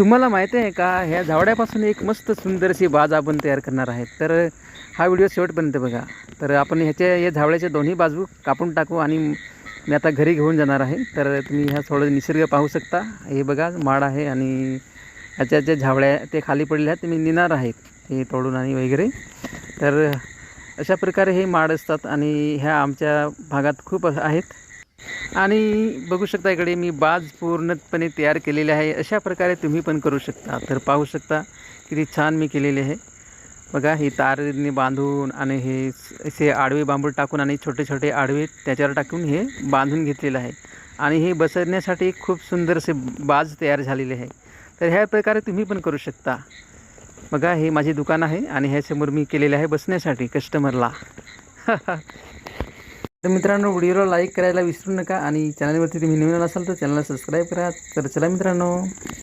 तुम्हाला माहिती आहे का, ह्या झावड्यापासून एक मस्त सुंदरशी बाज आपण तयार करणार आहेत. तर हा व्हिडिओ शेवटपर्यंत बघा. तर आपण या झावळ्याच्या दोन्ही बाजू कापून टाकू आणि मी आता घरी घेऊन जाणार आहे. तर तुम्ही ह्या थोडं निसर्ग पाहू शकता. हे बघा माड आहे आणि ह्याच्या ज्या झावळ्या ते खाली पडले आहेत ते मी नेणार आहेत हे तोडून आणि वगैरे. तर अशा प्रकारे हे माड असतात आणि ह्या आमच्या भागात खूप आहेत. आणि बघू शकता इकडे मी बाज पूर्णपणे तयार केलेले आहे. अशा प्रकारे तुम्ही पण करू शकता. तर पाहू शकता किती छान मी केलेले आहे. बघा ही तारेने बांधून आणि हे असे आडवे बांबू टाकून आणि छोटे छोटे आडवे त्याच्यावर टाकून हे बांधून घेतलेलं आहे. आणि हे बसवण्यासाठी खूप सुंदरसे बाज तयार झालेले आहे. तर ह्या प्रकारे तुम्ही पण करू शकता. बघा हे माझे दुकान आहे आणि ह्यासमोर मी केलेले आहे बसण्यासाठी कस्टमरला. तर मित्रांनो, व्हिडिओला लाईक करायला विसरू नका आणि चॅनलवरती तुम्ही नवीन असाल तर चॅनलला सबस्क्राईब करा. तर चला मित्रांनो.